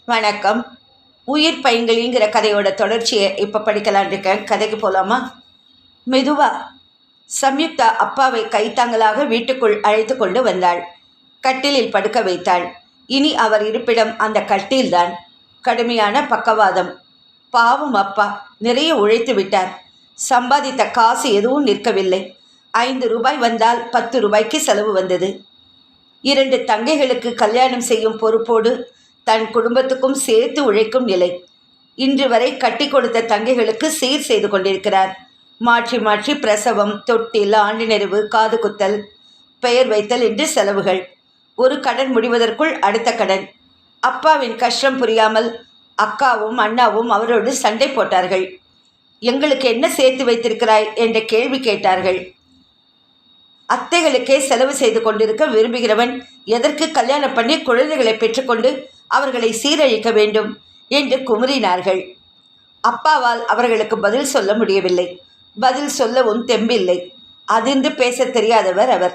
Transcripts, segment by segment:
வணக்கம். உயிர் பைங்கிளிங்கிற கதையோட தொடர்ச்சியை இப்போ படிக்கலான் இருக்கேன். கதைக்கு போகலாமா? மெதுவா சம்யுக்தா அப்பாவை கைத்தாங்களாக வீட்டுக்குள் அழைத்து கொண்டு வந்தாள். கட்டிலில் படுக்க வைத்தாள். இனி அவர் இருப்பிடம் அந்த கட்டில்தான். கடுமையான பக்கவாதம். பாவம் அப்பா, நிறைய உழைத்து விட்டார். சம்பாதித்த காசு எதுவும் நிற்கவில்லை. 5 ரூபாய் வந்தால் 10 ரூபாய்க்கு செலவு வந்தது. 2 தங்கைகளுக்கு கல்யாணம் செய்யும் பொறுப்போடு தன் குடும்பத்துக்கும் சேர்த்து உழைக்கும் நிலை. இன்று வரை கட்டி கொடுத்த தங்கைகளுக்கு சீர் செய்து கொண்டிருக்கிறார். மாற்றி மாற்றி பிரசவம், தொட்டில், ஆண்டு நிறைவு, காது குத்தல், பெயர் வைத்தல் என்று செலவுகள். ஒரு கடன் முடிவதற்குள் அடுத்த கடன். அப்பாவின் கஷ்டம் புரியாமல் அக்காவும் அண்ணாவும் அவரோடு சண்டை போட்டார்கள். எங்களுக்கு என்ன சேர்த்து வைத்திருக்கிறாய் என்ற கேள்வி கேட்டார்கள். அத்தைகளுக்கே செலவு செய்து கொண்டிருக்க விரும்புகிறவன் எதற்கு கல்யாணம் பண்ணி குழந்தைகளை பெற்றுக்கொண்டு அவர்களை சீரழிக்க வேண்டும் என்று குமுறினார்கள். அப்பாவால் அவர்களுக்கு பதில் சொல்ல முடியவில்லை. பதில் சொல்லவும் தெம்பில்லை. அதிர்ந்து பேச தெரியாதவர் அவர்.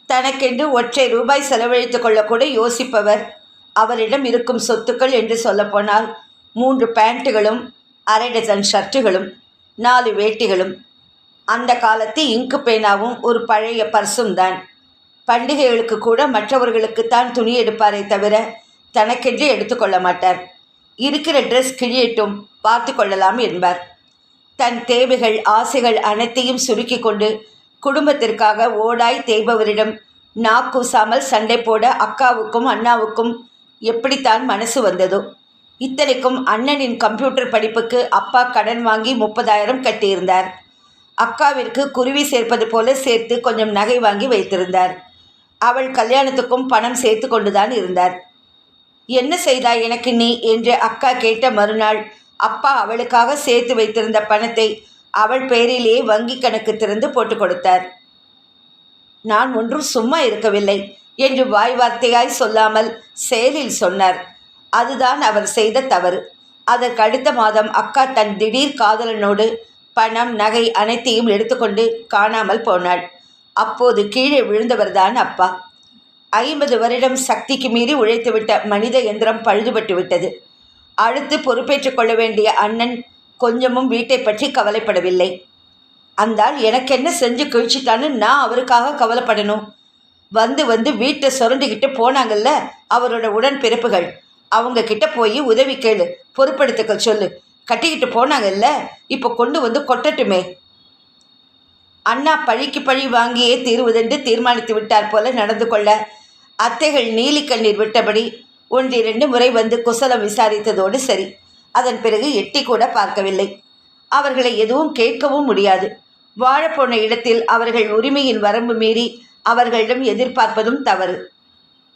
தனக்கென்று ஒற்றை ரூபாய் செலவழித்து கொள்ளக்கூட யோசிப்பவர். அவரிடம் இருக்கும் சொத்துக்கள் என்று சொல்லப்போனால் 3 பேண்ட்டுகளும், 1/2 டஜன் ஷர்ட்டுகளும், 4 வேட்டிகளும், அந்த காலத்து இங்கு பேனாவும் ஒரு பழைய பர்சும் தான். பண்டிகைகளுக்கு கூட மற்றவர்களுக்குத்தான் துணி எடுப்பாரே தவிர தனக்கென்று எடுத்துக்கொள்ள மாட்டார். இருக்கிற ட்ரெஸ் கிழியட்டும், பார்த்து கொள்ளலாம் என்பார். தன் தேவைகள், ஆசைகள் அனைத்தையும் சுருக்கி கொண்டு குடும்பத்திற்காக ஓடாய் தேய்பவரிடம் நாக்கூசாமல் சண்டை போட அக்காவுக்கும் அண்ணாவுக்கும் எப்படித்தான் மனசு வந்ததோ. இத்தனைக்கும் அண்ணனின் கம்ப்யூட்டர் படிப்புக்கு அப்பா கடன் வாங்கி 30,000 கட்டியிருந்தார். அக்காவிற்கு குருவி சேர்ப்பது போல சேர்த்து கொஞ்சம் நகை வாங்கி வைத்திருந்தார். அவள் கல்யாணத்துக்கும் பணம் சேர்த்து கொண்டுதான் இருந்தார். என்ன செய்தாய் எனக்கு நீ என்று அக்கா கேட்ட மறுநாள் அப்பா அவளுக்காக சேர்த்து வைத்திருந்த பணத்தை அவள் பெயரிலேயே வங்கி கணக்கு திறந்து போட்டு கொடுத்தார். நான் ஒன்றும் சும்மா இருக்கவில்லை என்று வாய் வார்த்தையாய் சொல்லாமல் செயலில் சொன்னார். அதுதான் அவர் செய்த தவறு. அதற்கு அடுத்த மாதம் அக்கா தன் திடீர் காதலனோடு பணம், நகை அனைத்தையும் எடுத்துக்கொண்டு காணாமல் போனாள். அப்போது கீழே விழுந்தவர்தான் அப்பா. 50 வருடம் சக்திக்கு மீறி உழைத்துவிட்ட மனித எந்திரம் பழுதுபட்டு விட்டது. அடுத்து பொறுப்பேற்றுக் கொள்ள வேண்டிய அண்ணன் கொஞ்சமும் வீட்டை பற்றி கவலைப்படவில்லை. அந்தால் எனக்கென்ன செஞ்சு கிழிச்சிட்டான்னு நான் அவருக்காக கவலைப்படணும்? வந்து வந்து வீட்டை சுரண்டிக்கிட்டு போனாங்கல்ல அவரோட உடன்பிறப்புகள், அவங்க கிட்ட போய் உதவி கேளு, பொறுப்பெடுத்துக்க சொல்லு. கட்டிக்கிட்டு போனாங்கல்ல, இப்போ கொண்டு வந்து கொட்டட்டுமே. அண்ணா பழிக்கு பழி வாங்கியே தீர்வதென்று தீர்மானித்து விட்டார் போல நடந்து கொள்ள அத்தைகள் நீலி கண்ணீர் விட்டபடி 1-2 முறை வந்து குசலம் விசாரித்ததோடு சரி. அதன் பிறகு எட்டி கூட பார்க்கவில்லை. அவர்களை எதுவும் கேட்கவும் முடியாது. வாழப்போன இடத்தில் அவர்கள் உரிமையின் வரம்பு மீறி அவர்களிடம் எதிர்பார்ப்பதும் தவறு.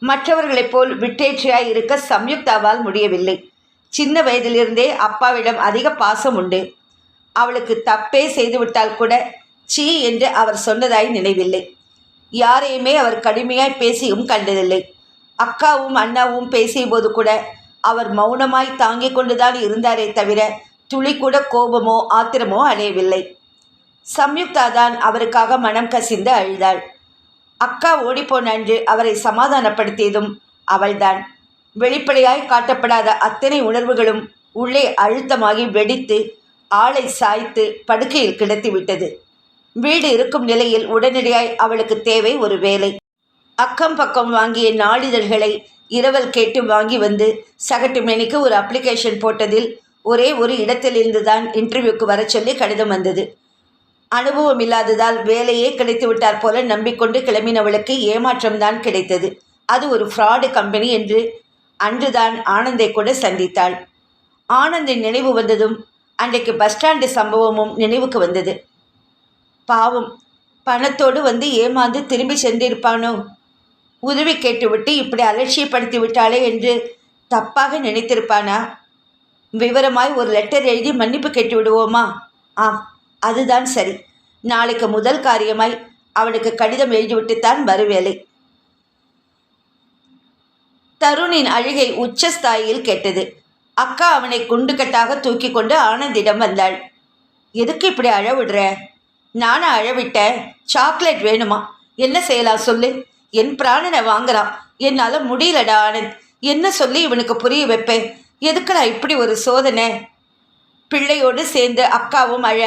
மற்றவர்களைப் போல் விட்டேற்றியாய் இருக்க சம்யுக்தாவால் முடியவில்லை. சின்ன வயதிலிருந்தே அப்பாவிடம் அதிக பாசம் உண்டு. அவளுக்கு தப்பே செய்துவிட்டால் கூட சீ என்று அவர் சொன்னதாய் நினைவில்லை. யாரையுமே அவர் கடுமையாய் பேசியும் கண்டதில்லை. அக்காவும் அண்ணாவும் பேசிய போது கூட அவர் மௌனமாய் தாங்கிக் கொண்டுதான் இருந்தாரே தவிர துளி கூட கோபமோ ஆத்திரமோ அடையவில்லை. சம்யுக்தா தான் அவருக்காக மனம் கசிந்து அழுதாள். அக்கா ஓடிப்போன அன்று அவரை சமாதானப்படுத்தியதும் அவள்தான். வெளிப்படையாய் காட்டப்படாத அத்தனை உணர்வுகளும் உள்ளே அழுத்தமாகி வெடித்து ஆளை சாய்த்து படுக்கையில் கிடத்திவிட்டது. வீடு இருக்கும் நிலையில் உடனடியாய் அவளுக்கு தேவை ஒரு வேலை. அக்கம் பக்கம் வாங்கிய நாளிதழ்களை இரவல் கேட்டு வாங்கி வந்து சகட்டு மேனிக்கு ஒரு அப்ளிகேஷன் போட்டதில் ஒரே ஒரு இடத்திலிருந்து தான் இன்டர்வியூக்கு வர சொல்லி கடிதம் வந்தது. அனுபவம் இல்லாததால் வேலையே கிடைத்து விட்டார் போல நம்பிக்கொண்டு கிளம்பினவளுக்கு ஏமாற்றம்தான் கிடைத்தது. அது ஒரு ஃப்ராடு கம்பெனி என்று அன்றுதான் ஆனந்தை கூட சந்தித்தாள். ஆனந்தின் நினைவு வந்ததும் அன்றைக்கு பஸ் ஸ்டாண்டு சம்பவமும் நினைவுக்கு வந்தது. பாவம், பணத்தோடு வந்து ஏமாந்து திரும்பி சென்றிருப்பானோ? உதவி கேட்டுவிட்டு இப்படி அலட்சியப்படுத்தி விட்டாளே என்று தப்பாக நினைத்திருப்பானா? விவரமாய் ஒரு லெட்டர் எழுதி மன்னிப்பு கேட்டு விடுவோமா? ஆம், அதுதான் சரி. நாளைக்கு முதல் காரியமாய் அவனுக்கு கடிதம் எழுதிவிட்டுத்தான் வருவேலை. தருணின் அழுகை உச்சஸ்தாயில் கேட்டது. அக்கா அவனை குண்டுக்கட்டாக தூக்கி கொண்டு ஆனந்திடம் வந்தாள். எதுக்கு இப்படி அழவிடுற? நானும் அழவிட்டேன். சாக்லேட் வேணுமா? என்ன செய்யலாம் சொல்லு? என் பிராணனை வாங்குறான். என்னால் முடியலடா ஆனந்த். என்ன சொல்லி இவனுக்கு புரிய வைப்பேன்? எதுக்குடா இப்படி ஒரு சோதனை? பிள்ளையோடு சேர்ந்து அக்காவும் அழ,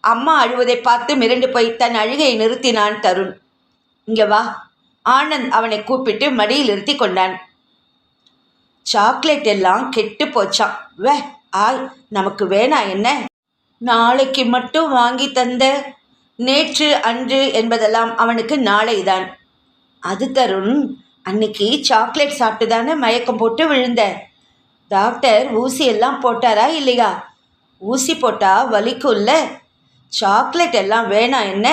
அம்மா அழுவதை பார்த்து மிரண்டு போய் தன் அழுகையை நிறுத்தினான் தருண். இங்க வா. ஆனந்த் அவனை கூப்பிட்டு மடியில் நிறுத்தி கொண்டான். சாக்லேட் எல்லாம் கெட்டு போச்சான். வே ஆய், நமக்கு வேணா என்ன? நாளைக்கு மட்டும் வாங்கி தந்த, நேற்று அன்று என்பதெல்லாம் அவனுக்கு நாளைதான். அது தருண், அன்னைக்கு சாக்லேட் சாப்பிட்டு தானே மயக்கம் போட்டு விழுந்த. டாக்டர் ஊசி எல்லாம் போட்டாரா இல்லையா? ஊசி போட்டா வலிக்கும்ல. சாக்லேட் எல்லாம் வேணாம் என்ன?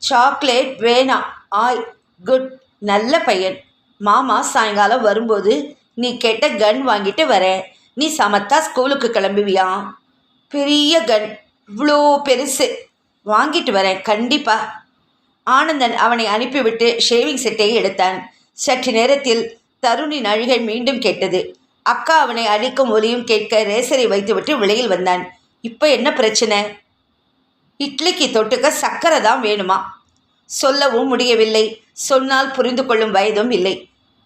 சாக்லேட் வேணாம். ஆய், குட், நல்ல பையன். மாமா சாயங்காலம் வரும்போது நீ கேட்ட கன் வாங்கிட்டு வரேன். நீ சமத்தா ஸ்கூலுக்கு கிளம்புவியா? பெரிய கன், இவ்வளோ பெருசு, வாங்கிட்டு வரேன் கண்டிப்பா. ஆனந்தன் அவனை அனுப்பிவிட்டு ஷேவிங் செட்டை எடுத்தான். சற்று நேரத்தில் தருணின் அழுகை மீண்டும் கேட்டது. அக்கா அவனை அடிக்கும் ஒலியும் கேட்க ரேசரை வைத்துவிட்டு வெளியில் வந்தான். இப்போ என்ன பிரச்சனை? இட்லிக்கு தொட்டுக்க சக்கரை தான் வேணுமா? சொல்லவும் முடியவில்லை. சொன்னால் புரிந்து கொள்ளும் வயதும் இல்லை.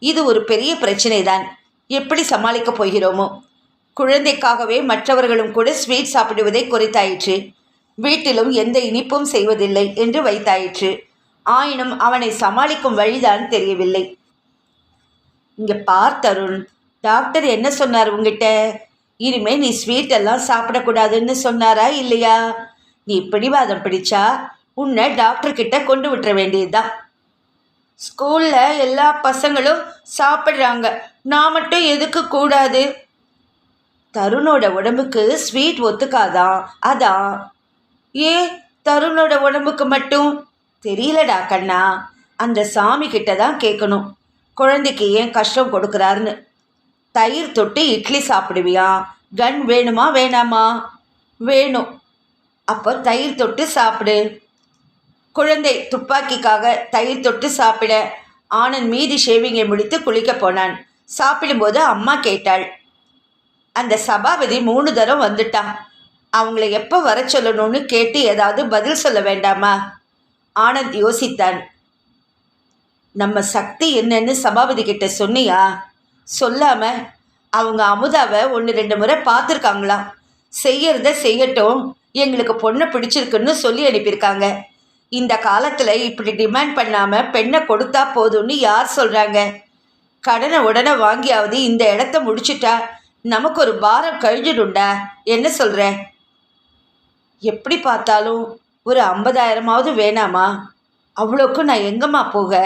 இது ஒரு பெரிய பிரச்சனை தான். எப்படி சமாளிக்கப் போகிறோமோ? குழந்தைக்காகவே மற்றவர்களும் கூட ஸ்வீட் சாப்பிடுவதை குறைத்தாயிற்று. வீட்டிலும் எந்த இனிப்பும் செய்வதில்லை என்று வைத்தாயிற்று. ஆயினும் அவனை சமாளிக்கும் வழிதான் தெரியவில்லை. இங்கே பார் தருண், டாக்டர் என்ன சொன்னார் உங்ககிட்ட? இனிமே நீ ஸ்வீட் எல்லாம் சாப்பிடக்கூடாதுன்னு சொன்னாரா இல்லையா? நீ பிடிவாதம் பிடிச்சா உன்னை டாக்டர்கிட்ட கொண்டு விட்டுற வேண்டியதுதான். ஸ்கூலில் எல்லா பசங்களும் சாப்பிட்றாங்க, நான் மட்டும் எதுக்கு கூடாது? தருணோட உடம்புக்கு ஸ்வீட் ஒத்துக்காதான், அதான். ஏன் தருணோட உடம்புக்கு மட்டும்? தெரியலடா கண்ணா, அந்த சாமி கிட்ட தான் கேட்கணும், குழந்தைக்கு ஏன் கஷ்டம் கொடுக்குறாருன்னு. தயிர் தொட்டு இட்லி சாப்பிடுவியா? கன் வேணுமா வேணாமா? வேணும். அப்போ தயிர் தொட்டு சாப்பிடு. குழந்தை துப்பாக்கிக்காக தயிர் தொட்டு சாப்பிட ஆனந்த் மீதி ஷேவிங்கை முடித்து குளிக்க போனான். சாப்பிடும்போது அம்மா கேட்டாள், அந்த சபாபதி 3 தரம் வந்துட்டான், அவங்கள எப்போ வர சொல்லணும்னு கேட்டு ஏதாவது பதில் சொல்ல வேண்டாமா? ஆனந்த் யோசித்தான். நம்ம சக்தி என்னன்னு சபாபதி கிட்ட சொன்னியா? சொல்லாம அவங்க அமுதாவை 1-2 முறை பார்த்துருக்காங்களாம். செய்யறத செய்யட்டும், எங்களுக்கு பொண்ணை பிடிச்சிருக்குன்னு சொல்லி அனுப்பியிருக்காங்க. இந்த காலத்தில் இப்படி டிமாண்ட் பண்ணாமல் பெண்ணை கொடுத்தா போதும்னு யார் சொல்கிறாங்க? கடனை உடனே வாங்கியாவது இந்த இடத்த முடிச்சுட்டா நமக்கு ஒரு பாரம் கழிஞ்சிடும்டா. என்ன சொல்கிற? எப்படி பார்த்தாலும் ஒரு 50,000ஆவது வேணாமா? அவ்வளோக்கு நான் எங்கம்மா போக?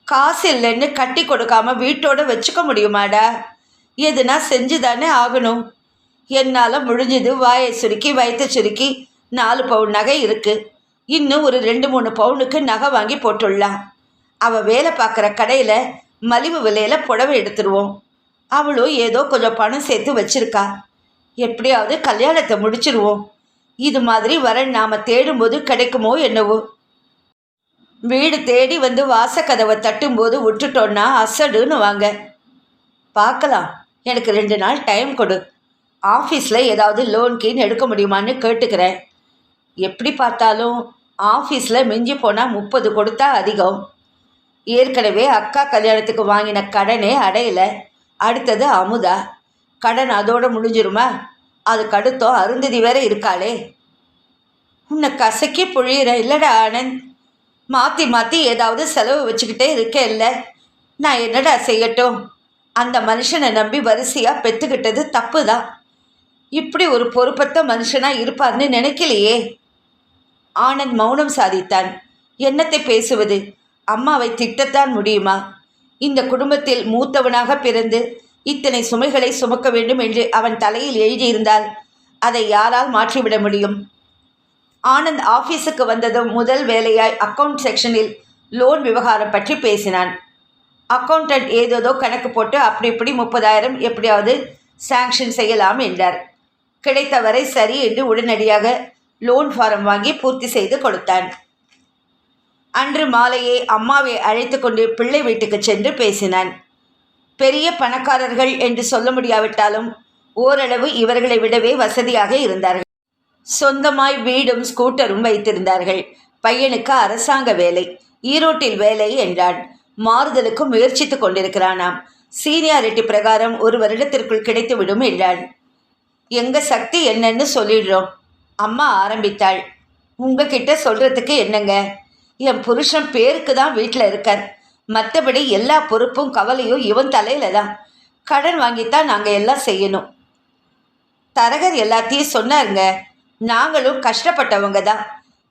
காசு இல்லைன்னு கட்டி கொடுக்காம வீட்டோட வச்சுக்க முடியுமாடா? எதுனா செஞ்சு தானே ஆகணும். என்னால் முடிஞ்சது வாயை சுருக்கி வயிற்று சுருக்கி 4 பவுன் நகை இருக்குது. இன்னும் ஒரு 2-3 பவுனுக்கு நகை வாங்கி போட்டுடலாம். அவள் வேலை பார்க்குற கடையில் மலிவு விலையில் புடவை எடுத்துருவோம். அவளும் ஏதோ கொஞ்சம் பணம் சேர்த்து வச்சிருக்கா. எப்படியாவது கல்யாணத்தை முடிச்சிருவோம். இது மாதிரி வர நாம் தேடும்போது கிடைக்குமோ என்னவோ. வீடு தேடி வந்து வாசக்கதவை தட்டும்போது விட்டுட்டோன்னா அசடுன்னு வாங்க. பார்க்கலாம், எனக்கு 2 நாள் டைம் கொடு. ஆஃபீஸில் ஏதாவது லோன் கீன் எடுக்க முடியுமான்னு கேட்டுக்கிறேன். எப்படி பார்த்தாலும் ஆஃபீஸில் மிஞ்சி போனால் 30 கொடுத்தா அதிகம். ஏற்கனவே அக்கா கல்யாணத்துக்கு வாங்கின கடனே அடையலை. அடுத்தது அமுதா கடன், அதோடு முடிஞ்சிருமா? அதுக்கு அடுத்தோம் அருந்ததி வேற இருக்காளே. உன்னை கசக்கி புழியிற இல்லைடா ஆனந்த். மாற்றி மாற்றி ஏதாவது செலவு வச்சுக்கிட்டே இருக்க இல்லை. நான் என்னடா செய்யட்டும்? அந்த மனுஷனை நம்பி வரிசையாக பெற்றுக்கிட்டது தப்பு தான். இப்படி ஒரு பொறுப்பற்ற மனுஷனாக இருப்பார்னு நினைக்கலையே. ஆனந்த் மௌனம் சாதித்தான். என்னத்தை பேசுவது? அம்மாவை திட்டத்தான் முடியுமா? இந்த குடும்பத்தில் மூத்தவனாக பிறந்து இத்தனை சுமைகளை சுமக்க வேண்டும் என்று அவன் தலையில் எழுதியிருந்தால் அதை யாரால் மாற்றிவிட முடியும்? ஆனந்த் ஆஃபீஸுக்கு வந்ததும் முதல் வேலையாய் அக்கவுண்ட் செக்ஷனில் லோன் விவகாரம் பற்றி பேசினான். அக்கௌண்டன்ட் ஏதோதோ கணக்கு போட்டு அப்படி இப்படி 30,000 எப்படியாவது சாங்ஷன் செய்யலாம் என்றார். கிடைத்தவரை சரி என்று உடனடியாக லோன் ஃபாரம் வாங்கி பூர்த்தி செய்து கொடுத்தான். அன்று மாலையே அம்மாவை அழைத்து கொண்டு பிள்ளை வீட்டுக்கு சென்று பேசினான். பெரிய பணக்காரர்கள் என்று சொல்ல முடியாவிட்டாலும் ஓரளவு இவர்களை விடவே வசதியாக இருந்தார்கள். சொந்தமாய் வீடும் ஸ்கூட்டரும் வைத்திருந்தார்கள். பையனுக்கு அரசாங்க வேலை, ஈரோட்டில் வேலை என்றான். மாறுதலுக்கு முயற்சித்து கொண்டிருக்கிறானாம். சீனியாரிட்டி பிரகாரம் 1 வருடத்திற்குள் கிடைத்துவிடும் என்றாள். எங்க சக்தி என்னன்னு சொல்லிடுறோம். அம்மா ஆரம்பித்தாள். உங்ககிட்ட சொல்றதுக்கு என்னங்க, என் புருஷன் பேருக்கு தான் வீட்டில் இருக்கார். மற்றபடி எல்லா பொறுப்பும் கவலையும் இவன் தலையில தான். கடன் வாங்கித்தான் நாங்கள் எல்லாம் செய்யணும். தரகர் எல்லாத்தையும் சொன்னாருங்க. நாங்களும் கஷ்டப்பட்டவங்க தான்.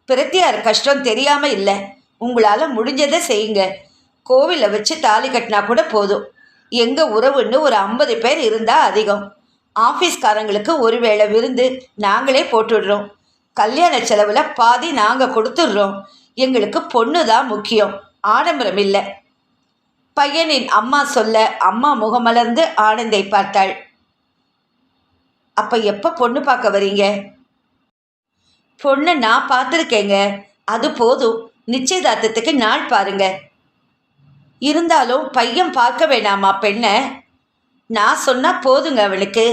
பிரத்தியார் கஷ்டம் தெரியாமல் இல்லை. உங்களால் முடிஞ்சதை செய்யுங்க. கோவிலை வச்சு தாலி கட்டினா கூட போதும். எங்கள் உறவுன்னு ஒரு 50 பேர் இருந்தால் அதிகம். ஆஃபீஸ்காரங்களுக்கு ஒரு வேளை விருந்து நாங்களே போட்டுடுறோம். கல்யாண செலவில் பாதி நாங்கள் கொடுத்துடுறோம். எங்களுக்கு பொண்ணு தான் முக்கியம், ஆடம்பரம் இல்லை. பையனின் அம்மா சொல்ல அம்மா முகமலர்ந்து ஆனந்தை பார்த்தாள். அப்போ எப்போ பொண்ணு பார்க்க வரீங்க? பொண்ணு நான் பார்த்துருக்கேங்க, அது போதும். நிச்சயதார்த்தத்துக்கு நாள் பாருங்க. இருந்தாலும் பையன் பார்க்க வேணாமா பெண்ணை? நான் சொன்னால் போதுங்க அவனுக்கு.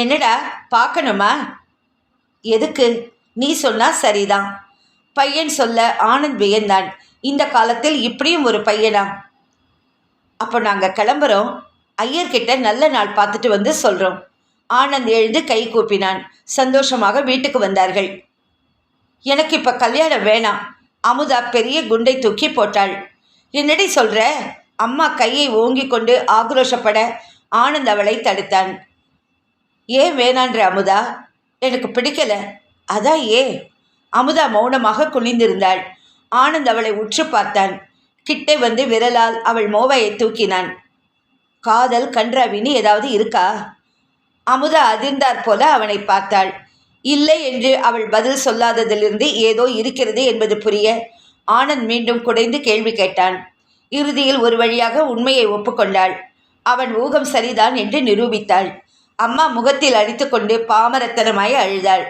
என்னடா பார்க்கணுமா? எதுக்கு? நீ சொன்னால் சரிதான். பையன் சொல்ல ஆனந்த் வியந்தான். இந்த காலத்தில் இப்படியும் ஒரு பையனா? அப்போ நாங்கள் கிளம்புறோம். ஐயர்கிட்ட நல்ல நாள் பார்த்துட்டு வந்து சொல்கிறோம். ஆனந்த் எழுந்து கை கூப்பினான். சந்தோஷமாக வீட்டுக்கு வந்தார்கள். எனக்கு இப்போ கல்யாணம் வேணாம். அமுதா பெரிய குண்டை தூக்கி போட்டாள். என்னடி சொல்கிற? அம்மா கையை ஓங்கி கொண்டு ஆக்ரோஷப்பட ஆனந்த் அவளை தடுத்தான். ஏன் வேணான்ற அமுதா? எனக்கு பிடிக்கல. அதான் ஏன்? அமுதா மௌனமாக குனிந்திருந்தாள். ஆனந்த் அவளை உற்று பார்த்தான். கிட்டே வந்து விரலால் அவள் மோவையை தூக்கினான். காதல் கன்றாவின்னு ஏதாவது இருக்கா? அமுதா அதிர்ந்தாற் போல அவனை பார்த்தாள். இல்லை என்று அவள் பதில் சொல்லாததிலிருந்து ஏதோ இருக்கிறது என்பது புரிய ஆனந்த் மீண்டும் குடைந்து கேள்வி கேட்டான். இறுதியில் ஒரு வழியாக உண்மையை ஒப்புக்கொண்டாள். அவன் ஊகம் சரிதான் என்று நிரூபித்தாள். அம்மா முகத்தில் அடித்துக்கொண்டு பாமரத்தனமாய் அழுதாள்.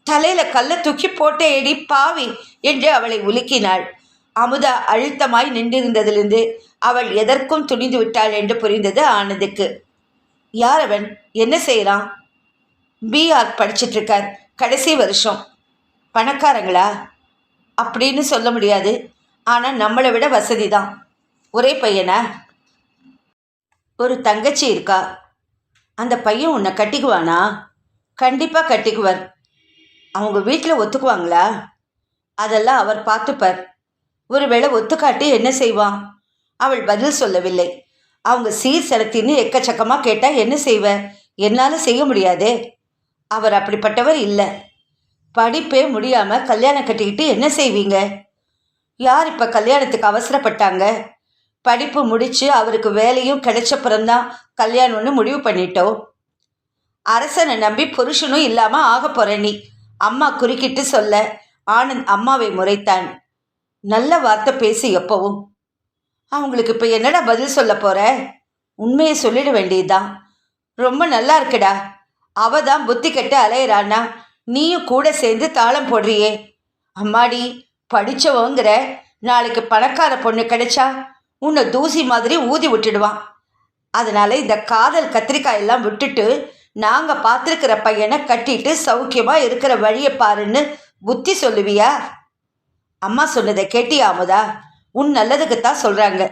தலையில கல்லை தூக்கி போட்டே எடி பாவி என்று அவளை உலுக்கினாள். அமுதா அழுத்தமாய் நின்றிருந்ததிலிருந்து அவள் எதற்கும் துணிந்து விட்டாள் என்று புரிந்தது ஆனந்துக்கு. யார் அவன்? என்ன செய்கிறான்? பிஆர் படிச்சுட்டு இருக்கார், கடைசி வருஷம். பணக்காரங்களா? அப்படின்னு சொல்ல முடியாது. ஆனால் நம்மளை விட வசதி தான். ஒரே பையனா? ஒரு தங்கச்சி இருக்கா. அந்த பையன் உன்னை கட்டிக்குவானா? கண்டிப்பாக கட்டிக்குவார். அவங்க வீட்டில் ஒத்துக்குவாங்களா? அதெல்லாம் அவர் பார்த்துப்பார். ஒருவேளை ஒத்துக்காட்டி என்ன செய்வான்? அவள் பதில் சொல்லவில்லை. அவங்க சீர் செலுத்தின்னு எக்கச்சக்கமாக கேட்டால் என்ன செய்வ? என்னால் செய்ய முடியாதே. அவர் அப்படிப்பட்டவர் இல்லை. படிப்பே முடியாமல் கல்யாணம் கட்டிக்கிட்டு என்ன செய்வீங்க? யார் இப்போ கல்யாணத்துக்கு அவசரப்பட்டாங்க? படிப்பு முடித்து அவருக்கு வேலையும் கிடைச்சப்புறம்தான் கல்யாணம்னு முடிவு பண்ணிட்டோம். அரசனை நம்பி புருஷனும் இல்லாமல் ஆக போகிற நீ, அம்மா குறுக்கிட்டு சொல்ல ஆனந்த் அம்மாவை முறைத்தான். நல்ல வார்த்தை பேசி எப்பவும். அவங்களுக்கு இப்போ என்னடா பதில் சொல்ல போகிற? உண்மையை சொல்லிட வேண்டியதுதான். ரொம்ப நல்லா இருக்குடா. அவ தான் புத்தி கெட்டு அலையிறான்னா நீயும் கூட சேர்ந்து தாளம் போடுறியே. அம்மாடி, படித்தவங்கிற நாளைக்கு பணக்கார பொண்ணு கிடைச்சா உன்னை தூசி மாதிரி ஊதி விட்டுடுவான். அதனால் இந்த காதல் கத்திரிக்காயெல்லாம் விட்டுட்டு நாங்கள் பார்த்துருக்கிற பையனை கட்டிட்டு சௌக்கியமாக இருக்கிற வழியை பாருன்னு புத்தி சொல்லுவியா? அம்மா சொன்னதை கேட்டியா அமுதா? உன் நல்லதுக்குத்தான் சொல்கிறாங்க.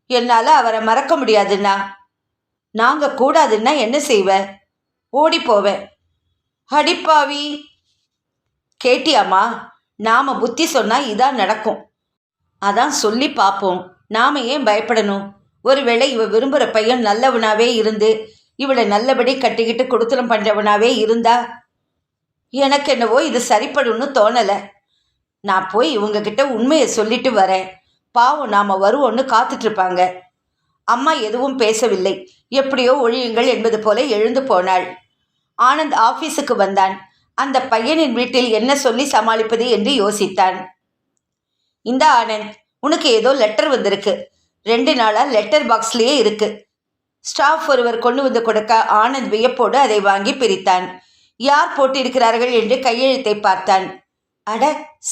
என்னால் அவரை மறக்க முடியாதுன்னா? நாங்கள் கூடாதுன்னா என்ன செய்வ? ஓடி போவேன். அடிப்பாவி, கேட்டியாம்மா? நாம் புத்தி சொன்னால் இதான் நடக்கும். அதான் சொல்லி பார்ப்போம். நாம் ஏன் பயப்படணும்? ஒருவேளை இவ விரும்புகிற பையன் நல்லவனாவே இருந்து இவளை நல்லபடி கட்டிக்கிட்டு கொடுத்துலம் பண்ணுறவனாவே இருந்தா எனக்கு என்னவோ இது சரிப்படும்னு தோணலை. நான் போய் இவங்கக்கிட்ட உண்மையை சொல்லிட்டு வரேன். பாவம் நாம் வருவோன்னு காத்துட்ருப்பாங்க. அம்மா எதுவும் பேசவில்லை. எப்படியோ ஒழியுங்கள் என்பது போல எழுந்து போனாள். ஆனந்த் ஆஃபீஸுக்கு வந்தான். அந்த பையனின் வீட்டில் என்ன சொல்லி சமாளிப்பது என்று யோசித்தான். இந்த ஆனந்த், உனக்கு ஏதோ லெட்டர் வந்திருக்கு. 2 நாளாக லெட்டர் பாக்ஸ்லேயே இருக்கு. ஸ்டாஃப் ஒருவர் கொண்டு வந்து கொடுக்க ஆனந்த் வியப்போடு அதை வாங்கி பிரித்தான். யார் போட்டிருக்கிறார்கள் என்று கையெழுத்தை பார்த்தான். அட,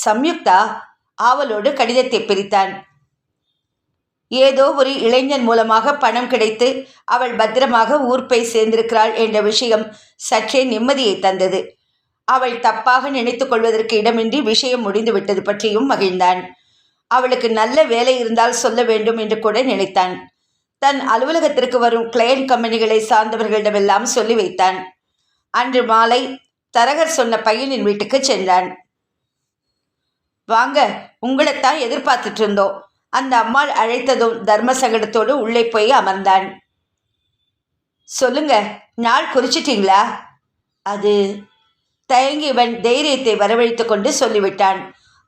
சம்யுக்தா! ஆவலோடு கடிதத்தை பிரித்தான். ஏதோ ஒரு இளைஞன் மூலமாக பணம் கிடைத்து அவள் பத்திரமாக ஊர்ப்பை சேர்ந்திருக்கிறாள் என்ற விஷயம் சற்றே நிம்மதியை தந்தது. அவள் தப்பாக நினைத்து கொள்வதற்கு இடமின்றி விஷயம் முடிந்துவிட்டது பற்றியும் மகிழ்ந்தான். அவளுக்கு நல்ல வேலை இருந்தால் சொல்ல வேண்டும் என்று கூட நினைத்தான். தன் அலுவலகத்திற்கு வரும் கிளையண்ட் கம்பெனிகளை சார்ந்தவர்களிடமெல்லாம் சொல்லி வைத்தான். அன்று மாலை தரகர் சொன்ன பையனின் வீட்டுக்கு சென்றான். வாங்க, உங்களைத்தான் எதிர்பார்த்துட்டு இருந்தோம். அந்த அம்மாள் அழைத்ததும் தர்ம சங்கடத்தோடு உள்ளே போய் அமர்ந்தான். சொல்லுங்க, நாள் குறிச்சிட்டீங்களா? அது தயங்கியவன் தைரியத்தை வரவழைத்து கொண்டு சொல்லிவிட்டான்.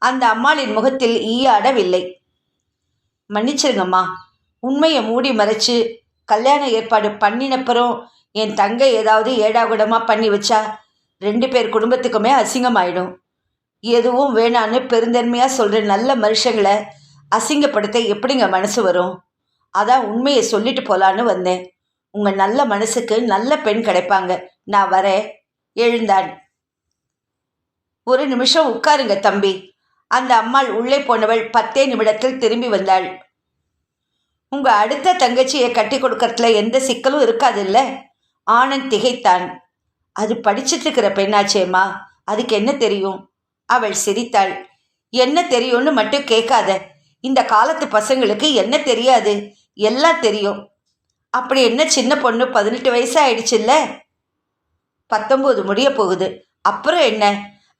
அந்த அம்மாளின் முகத்தில் ஈயாடவில்லை. மன்னிச்சிருங்கம்மா, உண்மையை மூடி மறைச்சு கல்யாண ஏற்பாடு பண்ணினப்புறம் என் தங்கை ஏதாவது ஏடாகுடமாக பண்ணி வச்சா 2 பேர் குடும்பத்துக்குமே அசிங்கமாயிடும். எதுவும் வேணான்னு பெருந்தன்மையாக சொல்கிற நல்ல மனுஷங்களை அசிங்கப்படுத்த எப்படிங்க மனசு வரும்? அதான் உண்மையை சொல்லிட்டு போகலான்னு வந்தேன். உங்கள் நல்ல மனசுக்கு நல்ல பெண் கிடைப்பாங்க. நான் வரேன். எழுந்தான். ஒரு நிமிஷம் உட்காருங்க தம்பி. அந்த அம்மாள் உள்ளே போனவள் 10 நிமிடத்தில் திரும்பி வந்தாள். உங்கள் அடுத்த தங்கச்சியை கட்டி கொடுக்கறதுல எந்த சிக்கலும் இருக்காதுல்ல? ஆனந்த் திகைத்தான். அது படிச்சுட்டு இருக்கிற பெண்ணாச்சேம்மா, அதுக்கு என்ன தெரியும்? அவள் சிரித்தாள். என்ன தெரியும்னு மட்டும் கேட்காத. இந்த காலத்து பசங்களுக்கு என்ன தெரியாது? எல்லாம் தெரியும். அப்படி என்ன சின்ன பொண்ணு 18 வயசு ஆயிடுச்சுல்ல? 19 முடிய போகுது. அப்புறம் என்ன?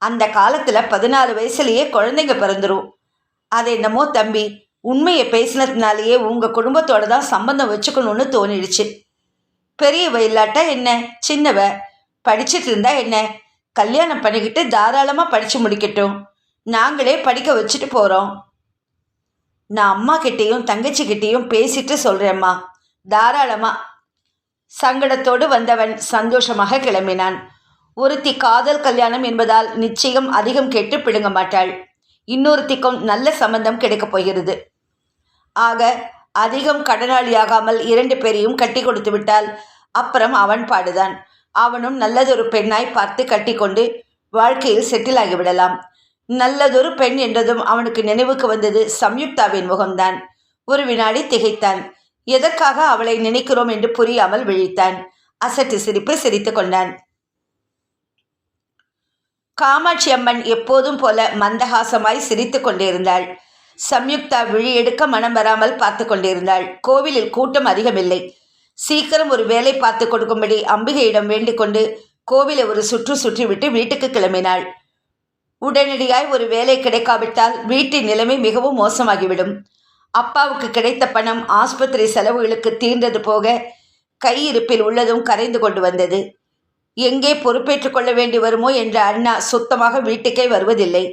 அந்த காலத்தில் 14 வயசுலேயே குழந்தைங்க பிறந்துடும். அது என்னமோ தம்பி, உண்மையை பேசினதுனாலேயே உங்கள் குடும்பத்தோட தான் சம்பந்தம் வச்சுக்கணும்னு தோணிடுச்சு. பெரியவ இல்லாட்டா என்ன, சின்னவ படிச்சுட்டு இருந்தா என்ன? கல்யாணம் பண்ணிக்கிட்டு தாராளமாக படித்து முடிக்கட்டும். நாங்களே படிக்க வச்சுட்டு போகிறோம். நான் அம்மா கிட்டேயும் தங்கச்சிக்கிட்டேயும் பேசிட்டு சொல்கிறேம்மா, தாராளமாக. சங்கடத்தோடு வந்தவன் சந்தோஷமாக கிளம்பினான். ஒருத்தி காதல் கல்யாணம் என்பதால் நிச்சயம் அதிகம் கேட்டு பிடுங்க மாட்டாள். இன்னொருத்திக்கும் நல்ல சம்பந்தம் கிடைக்கப் போகிறது. ஆக அதிகம் கடனாளியாகாமல் 2 பேரையும் கட்டி கொடுத்து விட்டால் அப்புறம் அவன் பாடுதான். அவனும் நல்லதொரு பெண்ணாய் பார்த்து கட்டி கொண்டு வாழ்க்கையில் செட்டில் ஆகிவிடலாம். நல்லதொரு பெண் என்றதும் அவனுக்கு நினைவுக்கு வந்தது சம்யுக்தாவின் முகம்தான். ஒரு வினாடி திகைத்தான். எதற்காக அவளை நினைக்கிறோம் என்று புரியாமல் விழித்தான். அசட்டு சிரிப்பு சிரித்து கொண்டான். காமாட்சி அம்மன் எப்போதும் போல மந்தகாசமாய் சிரித்து கொண்டிருந்தாள். சம்யுக்தா விழி எடுக்க மனம் வராமல் பார்த்து கொண்டிருந்தாள். கோவிலில் கூட்டம் அதிகமில்லை. சீக்கிரம் ஒரு வேலை பார்த்து கொடுக்கும்படி அம்பிகையிடம் வேண்டிக் கொண்டு கோவிலை ஒரு சுற்றிவிட்டு வீட்டுக்கு கிளம்பினாள். உடனடியாய் ஒரு வேலை கிடைக்காவிட்டால் வீட்டின் நிலைமை மிகவும் மோசமாகிவிடும். அப்பாவுக்கு கிடைத்த பணம் ஆஸ்பத்திரி செலவுகளுக்கு தீர்ந்தது போக கையிருப்பில் உள்ளதும் கரைந்து கொண்டு வந்தது. எங்கே பொறுப்பேற்றுக் கொள்ள வேண்டி வருமோ என்ற அண்ணா சுத்தமாக வீட்டுக்கே வருவதில்லை.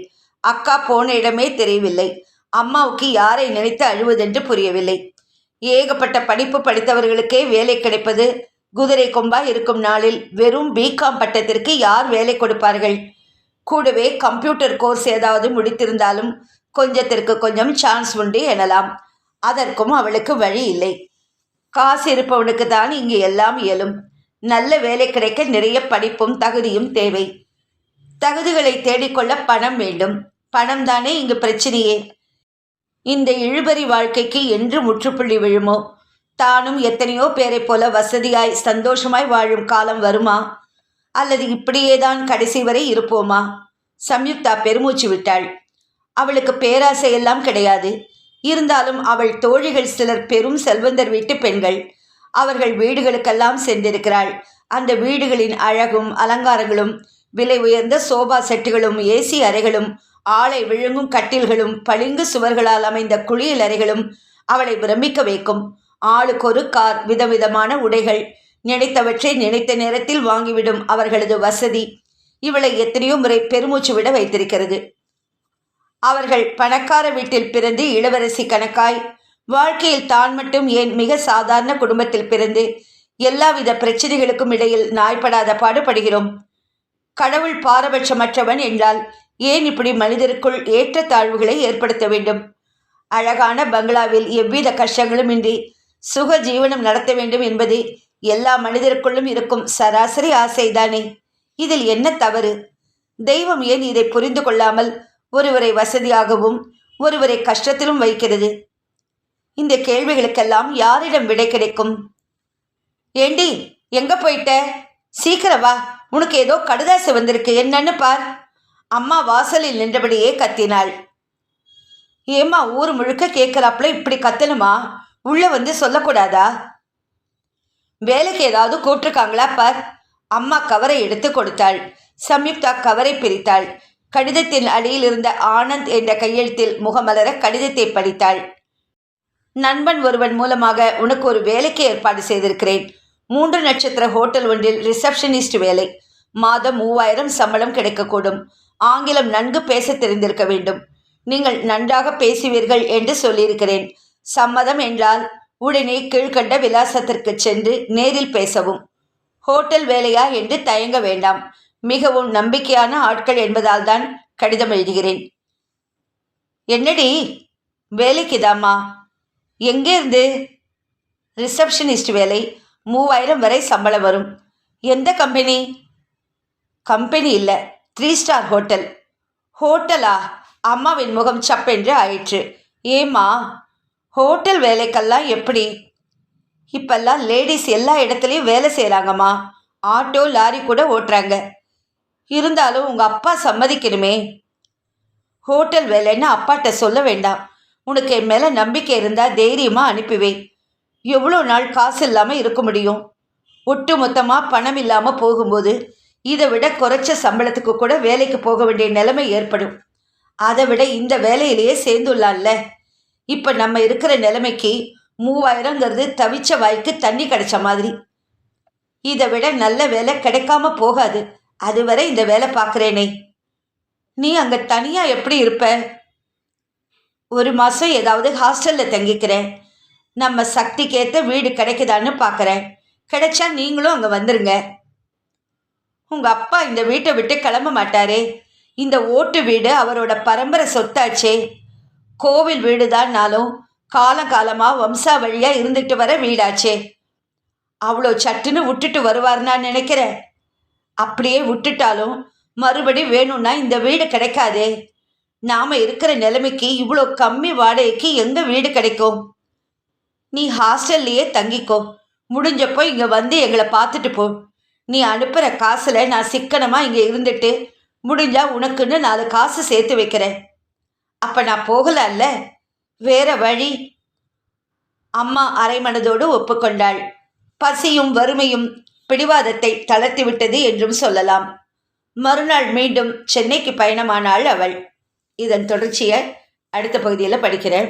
அக்கா போன இடமே தெரியவில்லை. அம்மாவுக்கு யாரை நினைத்து அழுவதென்று புரியவில்லை. ஏகப்பட்ட படிப்பு படித்தவர்களுக்கே வேலை கிடைப்பது குதிரை கொம்பா இருக்கும் நாளில் வெறும் பிகாம் பட்டத்திற்கு யார் வேலை கொடுப்பார்கள்? கூடவே கம்ப்யூட்டர் கோர்ஸ் ஏதாவது முடித்திருந்தாலும் கொஞ்சத்திற்கு கொஞ்சம் சான்ஸ் உண்டு எனலாம். அதற்கும் அவளுக்கு வழி இல்லை. காசு இருப்பவனுக்கு தான் இங்கு எல்லாம் இயலும். நல்ல வேலை கிடைக்க நிறைய படிப்பும் தகுதியும் தேவை. தகுதிகளை தேடிக்கொள்ள பணம் வேண்டும். பணம் தானே இங்கு பிரச்சனையே. இந்த இழுபறி வாழ்க்கைக்கு என்று முற்றுப்புள்ளி விழுமோ? தானும் எத்தனையோ பேரை போல வசதியாய் சந்தோஷமாய் வாழும் காலம் வருமா? அல்லது இப்படியேதான் கடைசி வரை இருப்போமா? சம்யுக்தா பெருமூச்சு விட்டாள். அவளுக்கு பேராசையெல்லாம் கிடையாது. இருந்தாலும் அவள் தோழிகள் சிலர் பெரும் செல்வந்தர் வீட்டு பெண்கள். அவர்கள் வீடுகளுக்கெல்லாம் சென்றிருக்கிறாள். அந்த வீடுகளின் அழகும் அலங்காரங்களும் விலை உயர்ந்த சோபா செட்டுகளும் ஏசி அறைகளும் ஆளை விழுங்கும் கட்டில்களும் பளிங்கு சுவர்களால் அமைந்த குளியல் அறைகளும் அவளை பிரமிக்க வைக்கும். ஆளுக்கொரு கார், விதவிதமான உடைகள், நினைத்தவற்றை நினைத்த நேரத்தில் வாங்கிவிடும் அவர்களது வசதி இவளை எத்தனையோ முறை பெருமூச்சு விட வைத்திருக்கிறது. அவர்கள் பணக்கார வீட்டில் பிறந்து இளவரசி கணக்காய் வாழ்க்கையில் தான் மட்டும் ஏன் மிக சாதாரண குடும்பத்தில் பிறந்து எல்லாவித பிரச்சனைகளுக்கும் இடையில் நாய்ப்படாத பாடுபடுகிறோம். கடவுள் பாரபட்சமற்றவன் என்றால் ஏன் இப்படி மனிதருக்குள் ஏற்றத்தாழ்வுகளை ஏற்படுத்த வேண்டும்? அழகான பங்களாவில் எவ்வித கஷ்டங்களும் இன்றி சுக ஜீவனம் நடத்த வேண்டும் என்பது எல்லா மனிதருக்குள்ளும் இருக்கும் சராசரி ஆசைதானே. இதில் என்ன தவறு? தெய்வம் ஏன் இதை புரிந்து கொள்ளாமல் ஒருவரை வசதியாகவும் ஒருவரை கஷ்டத்திலும் வைக்கிறது? இந்த கேள்விகளுக்கெல்லாம் யாரிடம் விடை கிடைக்கும்? ஏண்டி, எங்க போயிட்ட? சீக்கிரம் வா, உனக்கு ஏதோ கடுதாசு வந்திருக்கு, என்னன்னு பார். அம்மா வாசலில் நின்றபடியே கத்தினாள். ஏம்மா ஊர் முழுக்க கேட்குறாப்புல இப்படி கத்தணுமா? உள்ளே வந்து சொல்லக்கூடாதா? வேலைக்கு ஏதாவது கூப்பிட்டுருக்காங்களா பார். அம்மா கவரை எடுத்து கொடுத்தாள். சம்யுக்தா கவரை பிரித்தாள். கடிதத்தின் அடியில் இருந்த ஆனந்த் என்ற கையெழுத்தில் முகமலர கடிதத்தை படித்தாள். நண்பன் ஒருவன் மூலமாக உனக்கு ஒரு வேலைக்கு ஏற்பாடு செய்திருக்கிறேன். 3 நட்சத்திர ஹோட்டல் ஒன்றில் ரிசப்ஷனிஸ்ட் வேலை. மாதம் 3000 சம்பளம் கிடைக்கக்கூடும். ஆங்கிலம் நன்கு பேச தெரிந்திருக்க வேண்டும். நீங்கள் நன்றாக பேசுவீர்கள் என்று சொல்லியிருக்கிறேன். சம்மதம் என்றால் உடனே கீழ்கண்ட விலாசத்திற்கு சென்று நேரில் பேசவும். ஹோட்டல் வேலையா என்று தயங்க வேண்டாம். மிகவும் நம்பிக்கையான ஆட்கள் என்பதால் தான் கடிதம் எழுதுகிறேன். என்னடி? வேலைக்குதாம்மா. எங்கேருந்து? ரிசப்ஷனிஸ்ட் வேலை. 3000 வரை சம்பளம் வரும். எந்த கம்பெனி? கம்பெனி இல்லை, 3 ஸ்டார் ஹோட்டல். ஹோட்டலா? அம்மாவின் முகம் சப்பென்று ஆயிற்று. ஏம்மா, ஹோட்டல் வேலைக்கெல்லாம் எப்படி? இப்பெல்லாம் லேடிஸ் எல்லா இடத்துலையும் வேலை செய்கிறாங்கம்மா. ஆட்டோ லாரி கூட ஓட்டுறாங்க. இருந்தாலும் உங்கள் அப்பா சம்மதிக்கணுமே. ஹோட்டல் வேலைன்னு அப்பாட்ட சொல்ல வேண்டாம். உனக்கு என் மேலே நம்பிக்கை இருந்தால் தைரியமாக அனுப்புவேன். எவ்வளோ நாள் காசு இல்லாமல் இருக்க முடியும்? ஒட்டு மொத்தமாக பணம் இல்லாமல் போகும்போது இதை விட குறைச்ச சம்பளத்துக்கு கூட வேலைக்கு போக வேண்டிய நிலைமை ஏற்படும். அதை விட இந்த வேலையிலேயே சேர்ந்துள்ளான்ல. இப்போ நம்ம இருக்கிற நிலைமைக்கு 3000ங்கிறது தவிச்ச வாய்க்கு தண்ணி கிடைச்ச மாதிரி. இதை விட நல்ல வேலை கிடைக்காம போகாது. அதுவரை இந்த வேலை பார்க்குறேனே. நீ அங்கே தனியாக எப்படி இருப்ப? 1 மாதம் ஏதாவது ஹாஸ்டலில் தங்கிக்கிறேன். நம்ம சக்திக்கேற்ற வீடு கிடைக்குதான்னு பார்க்குறேன். கிடைச்சா நீங்களும் அங்கே வந்துருங்க. உங்கள் அப்பா இந்த வீட்டை விட்டு கிளம்ப மாட்டாரே. இந்த ஓட்டு வீடு அவரோட பரம்பரை சொத்தாச்சே. கோவில் வீடு தான்னாலும் காலகாலமாக வம்சாவழியாக இருந்துட்டு வர வீடாச்சே. அவ்வளோ சட்டுன்னு விட்டுட்டு வருவார்னா நினைக்கிறேன். அப்படியே விட்டுட்டாலும் மறுபடி வேணும்னா இந்த வீடு கிடைக்காதே. நாம் இருக்கிற நிலைமைக்கு இவ்வளோ கம்மி வாடகைக்கு எங்கே வீடு கிடைக்கும்? நீ ஹாஸ்டல்லையே தங்கிக்கோ. முடிஞ்சப்போ இங்கே வந்து எங்களை பார்த்துட்டு போ. நீ அனுப்புகிற காசில் நான் சிக்கனமாக இங்கே இருந்துட்டு முடிஞ்சால் உனக்குன்னு 4 காசு சேர்த்து வைக்கிறேன். அப்போ நான் போகலாம்ல, வேற வழி. அம்மா அரைமனதோடு ஒப்புக்கொண்டாள். பசியும் வறுமையும் பிடிவாதத்தை தளர்த்திவிட்டது என்றும் சொல்லலாம். மறுநாள் மீண்டும் சென்னைக்கு பயணமானாள் அவள். இதன் தொடர்ச்சியை அடுத்த பகுதியில் படிக்கிறேன்.